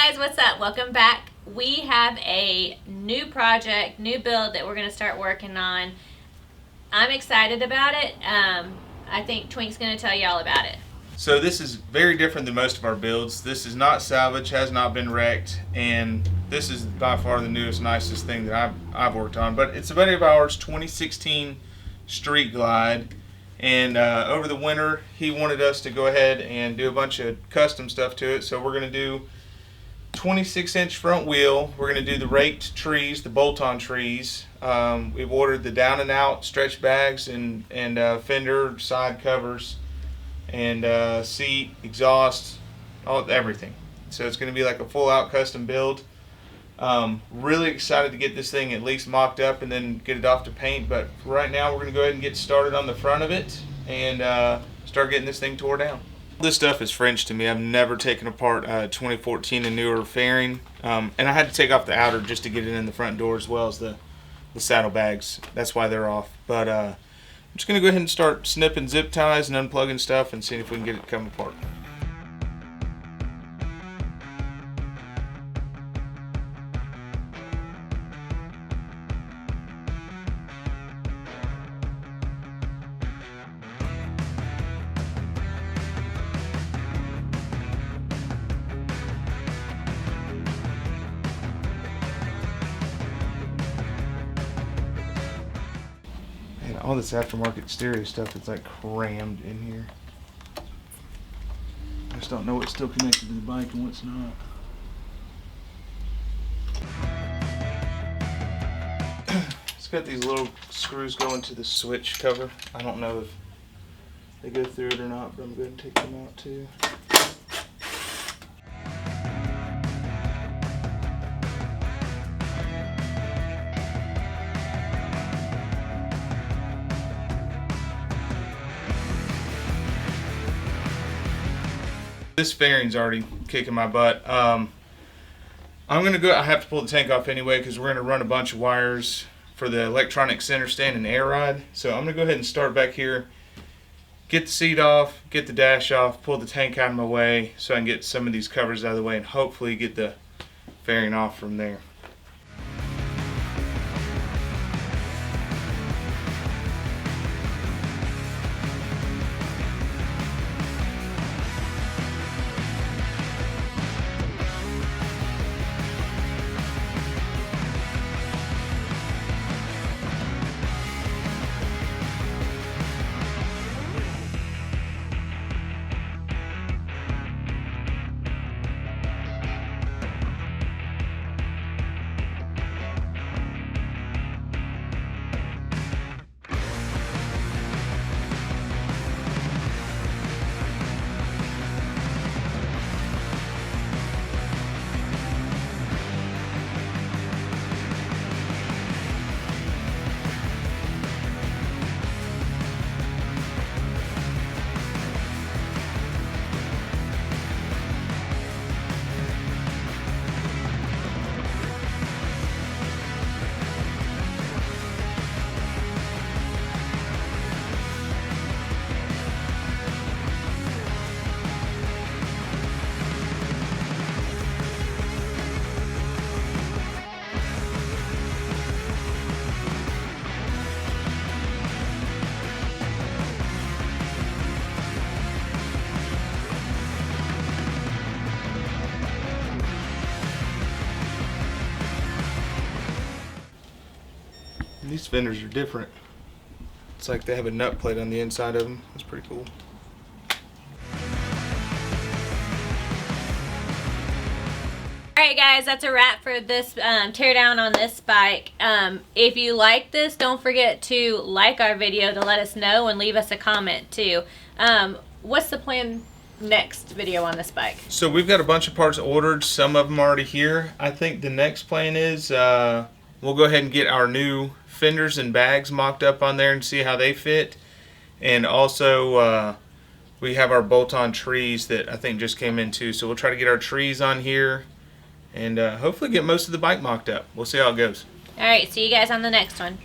guys, what's up? Welcome back. We have a new project, new build that we're going to start working on. I'm excited about it. I think Twink's going to tell you all about it. So this is very different than most of our builds. This is not salvage, has not been wrecked, and this is by far the newest, nicest thing that I've worked on. But it's a buddy of ours, 2016 Street Glide, and over the winter he wanted us to go ahead and do a bunch of custom stuff to it. So we're going to do 26-inch front wheel. We're going to do the raked trees, the bolt-on trees. We've ordered the down and out stretch bags and fender side covers and seat, exhaust, everything. So it's going to be like a full out custom build. Really excited to get this thing at least mocked up and then get it off to paint. But right now we're going to go ahead and get started on the front of it and start getting this thing tore down. This stuff is French to me. I've never taken apart 2014 and newer fairing, and I had to take off the outer just to get it in the front door as well as the saddle bags. That's why they're off. But I'm just going to go ahead and start snipping zip ties and unplugging stuff and seeing if we can get it to come apart. And all this aftermarket stereo stuff is like crammed in here. I just don't know what's still connected to the bike and what's not. It's got these little screws going to the switch cover. I don't know if they go through it or not, but I'm going to take them out too. This fairing's already kicking my butt. I'm gonna go. I have to pull the tank off anyway because we're gonna run a bunch of wires for the electronic center stand and air ride. So I'm gonna go ahead and start back here, get the seat off, get the dash off, pull the tank out of my way so I can get some of these covers out of the way and hopefully get the fairing off from there. These fenders are different. It's like they have a nut plate on the inside of them. That's pretty cool. Alright guys, that's a wrap for this teardown on this bike. If you like this, don't forget to like our video to let us know and leave us a comment too. What's the plan next video on this bike? So we've got a bunch of parts ordered. Some of them are already here. I think the next plan is we'll go ahead and get our new fenders and bags mocked up on there and see how they fit. And also we have our bolt-on trees that I think just came in too. So we'll try to get our trees on here and hopefully get most of the bike mocked up. We'll see how it goes. Alright, see you guys on the next one.